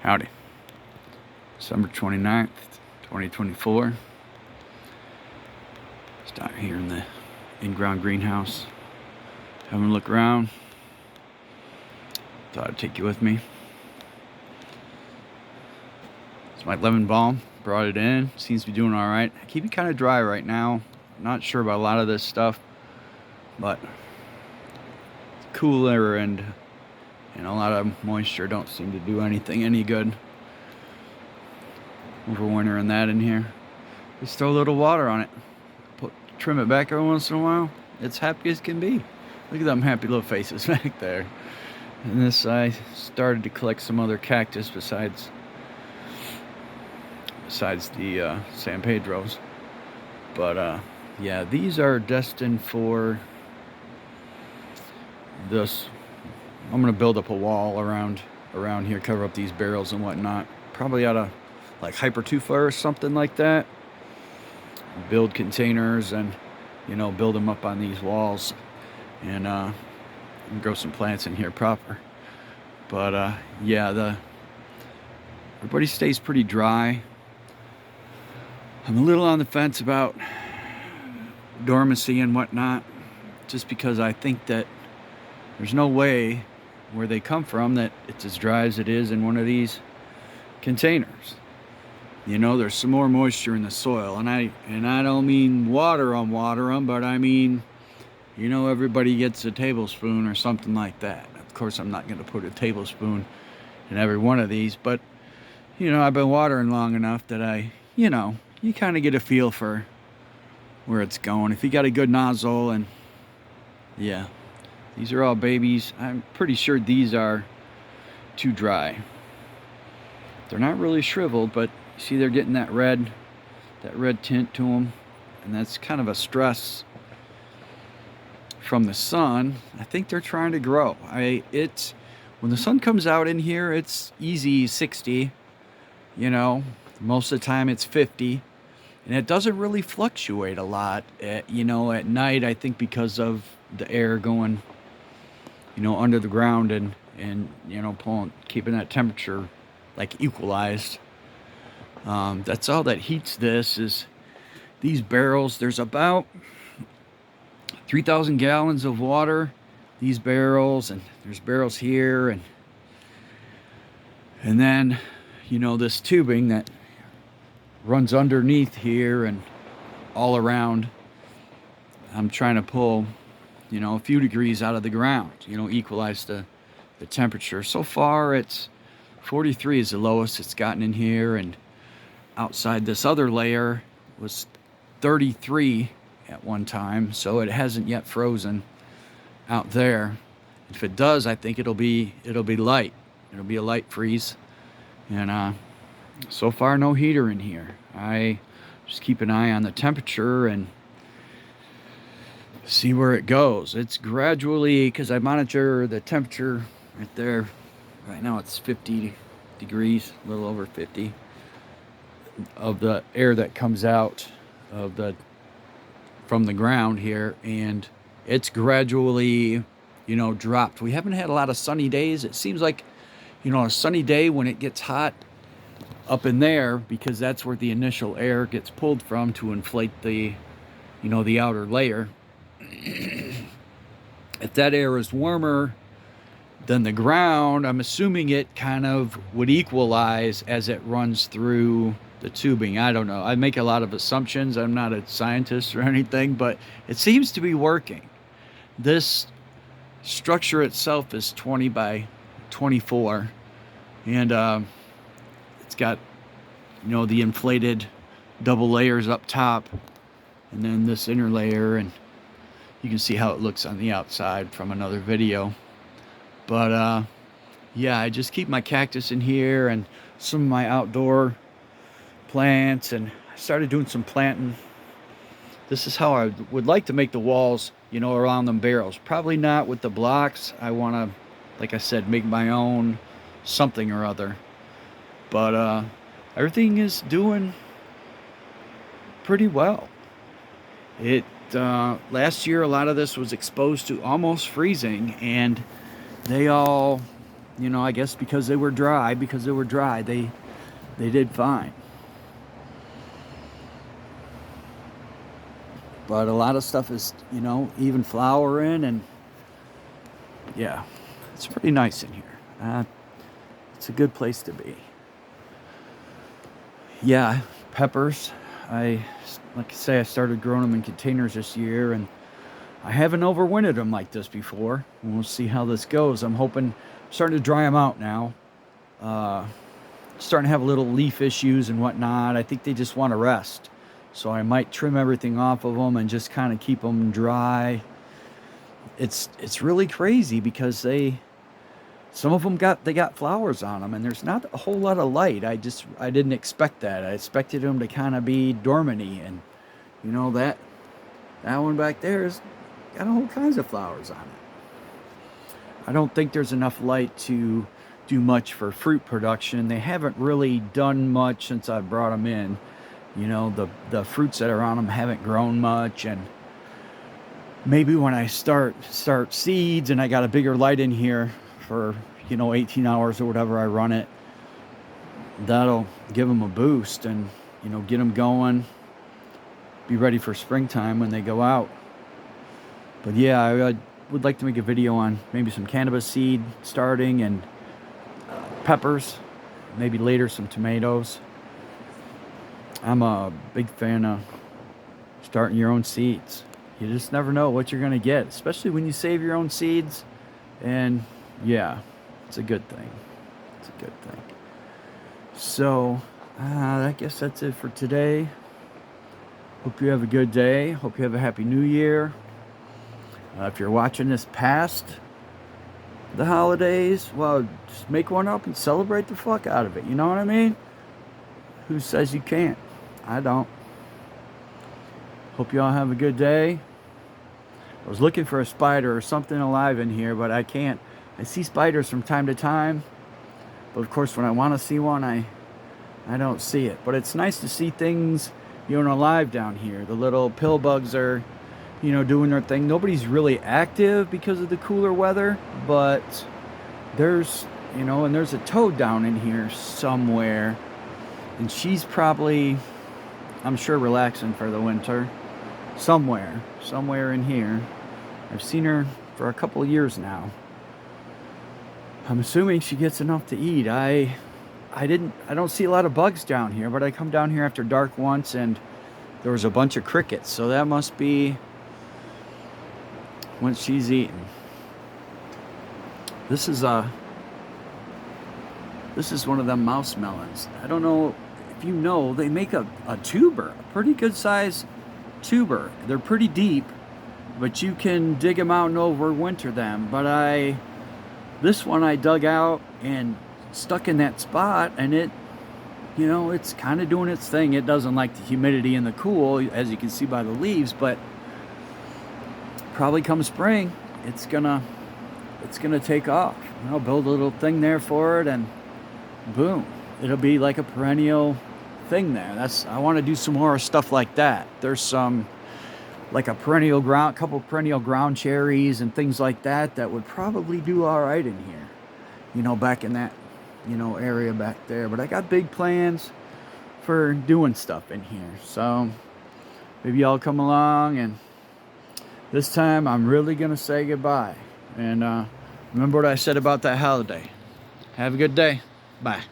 Howdy. December 29th, 2024. Just out here in the in-ground greenhouse. Having a look around. Thought I'd take you with me. It's my lemon balm. Brought it in. Seems to be doing alright. I keep it kind of dry right now. Not sure about a lot of this stuff. But it's cooler and a lot of moisture don't seem to do anything any good. Overwintering that in here. Just throw a little water on it. Trim it back every once in a while. It's happy as can be. Look at them happy little faces back there. And this, I started to collect some other cactus besides the San Pedros. But yeah, these are destined for this. I'm gonna build up a wall around here, cover up these barrels and whatnot. Probably out of like hyper tufa or something like that. Build containers and build them up on these walls, and grow some plants in here proper. But yeah, everybody stays pretty dry. I'm a little on the fence about dormancy and whatnot, just because I think that there's no way where they come from that it's as dry as it is in one of these containers. There's some more moisture in the soil, and I don't mean water them, but I mean, everybody gets a tablespoon or something like that. Of course, I'm not going to put a tablespoon in every one of these, but I've been watering long enough that you kind of get a feel for where it's going. If you got a good nozzle, and yeah, these are all babies. I'm pretty sure these are too dry. They're not really shriveled, but you see they're getting that red tint to them, and that's kind of a stress from the sun. I think they're trying to grow. When the sun comes out in here, it's easy 60. Most of the time it's 50, and it doesn't really fluctuate a lot. At night, I think because of the air going, under the ground and keeping that temperature like equalized. That's all that heats this is these barrels. There's about 3,000 gallons of water, these barrels, and there's barrels here, and then this tubing that runs underneath here and all around. I'm trying to pull a few degrees out of the ground, equalize the temperature. So far it's 43 is the lowest it's gotten in here, and outside this other layer was 33 at one time, so it hasn't yet frozen out there. If it does, I think it'll be light. It'll be a light freeze, and so far no heater in here. I just keep an eye on the temperature and see where it goes. It's gradually, because I monitor the temperature right there. Right now it's 50 degrees, a little over 50, of the air that comes out from the ground here, and it's gradually dropped. We haven't had a lot of sunny days. It seems like a sunny day when it gets hot up in there, because that's where the initial air gets pulled from to inflate the the outer layer. If that air is warmer than the ground, I'm assuming it kind of would equalize as it runs through the tubing. I don't know. I make a lot of assumptions. I'm not a scientist or anything, but it seems to be working. This structure itself is 20 by 24, and it's got the inflated double layers up top, and then this inner layer, and you can see how it looks on the outside from another video. But yeah, I just keep my cactus in here and some of my outdoor plants, and I started doing some planting. This is how I would like to make the walls, around them barrels. Probably not with the blocks. I want to, like I said, make my own something or other. But everything is doing pretty well. Last year a lot of this was exposed to almost freezing, and they all you know, I guess because they were dry, they did fine. But a lot of stuff is, you know, even flowering, and yeah, it's pretty nice in here. It's a good place to be. Yeah, peppers. Like I say, I started growing them in containers this year, and I haven't overwintered them like this before. We'll see how this goes. I'm starting to dry them out now. Starting to have a little leaf issues and whatnot. I think they just want to rest. So I might trim everything off of them and just kind of keep them dry. It's really crazy because some of them got flowers on them, and there's not a whole lot of light. I didn't expect that. I expected them to kind of be dormant-y, and you know that one back there has got all kinds of flowers on it. I don't think there's enough light to do much for fruit production. They haven't really done much since I brought them in. You know, the fruits that are on them haven't grown much, and maybe when I start seeds and I got a bigger light in here for, you know, 18 hours or whatever I run it, that'll give them a boost and, you know, get them going, be ready for springtime when they go out. But yeah, I would like to make a video on maybe some cannabis seed starting, and peppers, maybe later some tomatoes. I'm a big fan of starting your own seeds. You just never know what you're going to get, especially when you save your own seeds. And yeah, it's a good thing. It's a good thing. So I guess that's it for today. Hope you have a good day. Hope you have a happy new year. If you're watching this past the holidays, well, just make one up and celebrate the fuck out of it. You know what I mean? Who says you can't? I don't. Hope you all have a good day. I was looking for a spider or something alive in here, but I can't. I see spiders from time to time, but of course when I want to see one, I don't see it. But it's nice to see things, you know, alive down here. The little pill bugs are, you know, doing their thing. Nobody's really active because of the cooler weather, but there's, you know, and there's a toad down in here somewhere, and she's probably, I'm sure, relaxing for the winter. Somewhere in here. I've seen her for a couple of years now. I'm assuming she gets enough to eat. I don't see a lot of bugs down here, but I come down here after dark once and there was a bunch of crickets, so that must be when she's eating. This is one of them mouse melons. I don't know if you know, they make a tuber, a pretty good size tuber. They're pretty deep, but you can dig them out and overwinter them. But this one I dug out and stuck in that spot, and it, you know, it's kind of doing its thing. It doesn't like the humidity and the cool, as you can see by the leaves, but probably come spring, it's gonna take off. I'll build a little thing there for it, and boom, it'll be like a perennial thing there. I want to do some more stuff like that. There's some, like a couple perennial ground cherries and things like that would probably do all right in here, you know, back in that, you know, area back there. But I got big plans for doing stuff in here, so maybe y'all come along, and this time I'm really gonna say goodbye. And remember what I said about that holiday. Have a good day. Bye.